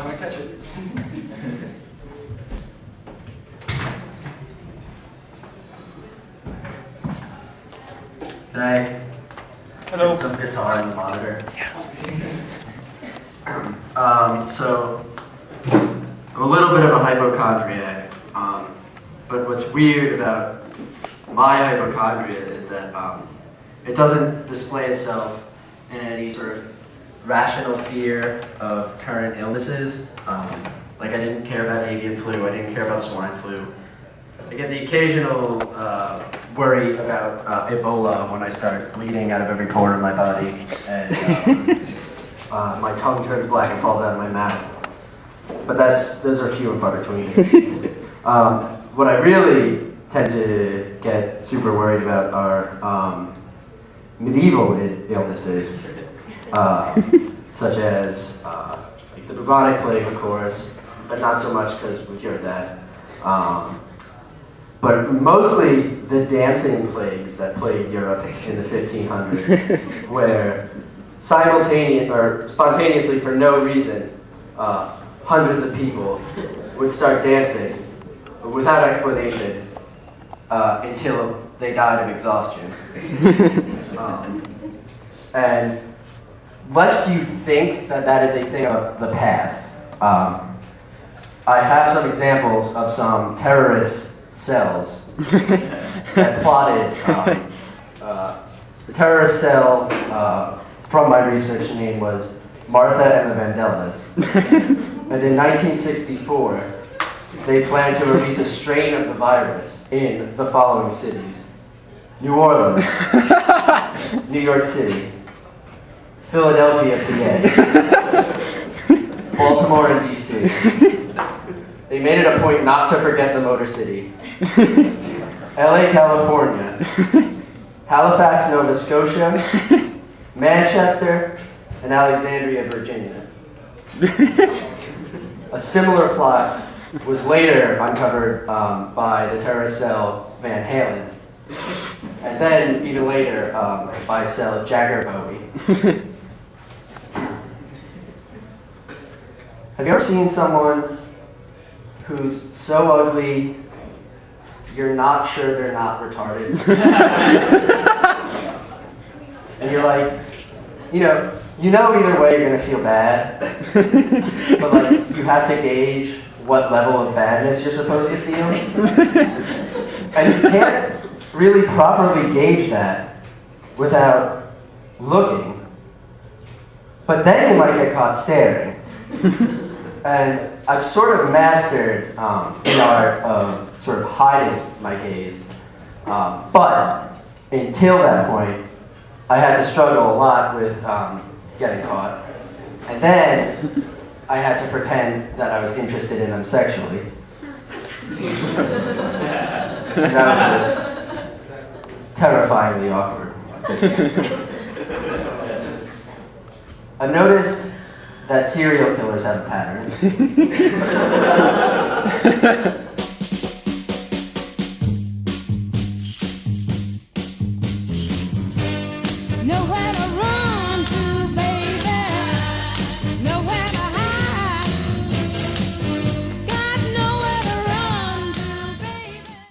gonna catch it. Can I Hello. get some guitar on the monitor? Yeah. So, I'm a little bit of a hypochondriac, but what's weird about my hypochondria is that it doesn't display itself in any sort of rational fear of current illnesses. Like I didn't care about avian flu, I didn't care about swine flu. I get the occasional worry about Ebola when I start bleeding out of every pore in my body, and my tongue turns black and falls out of my mouth. But those are few and far between. What I really tend to get super worried about are medieval illnesses, such as like the bubonic plague, of course, but not so much because we cured that. But mostly the dancing plagues that plagued Europe in the 1500s, where spontaneously for no reason, hundreds of people would start dancing without explanation until they died of exhaustion. And lest you think that is a thing of the past, I have some examples of some terrorist cells that plotted. The terrorist cell from my research name was Martha and the Vandellas. And in 1964, they planned to release a strain of the virus in the following cities: New Orleans, New York City, Philadelphia, PA, Baltimore, and DC. They made it a point not to forget the Motor City. LA, California, Halifax, Nova Scotia, Manchester, and Alexandria, Virginia. A similar plot was later uncovered by the terrorist cell Van Halen, and then even later by cell Jagger Bowie. Have you ever seen someone who's so ugly you're not sure they're not retarded? And you're like, you know either way you're gonna feel bad, but like you have to gauge what level of badness you're supposed to feel. And you can't really properly gauge that without looking. But then you might get caught staring. And I've sort of mastered the art of sort of hiding my gaze. But until that point, I had to struggle a lot with getting caught. And then I had to pretend that I was interested in them sexually. And that was just terrifyingly awkward. I've noticed that serial killers have a pattern.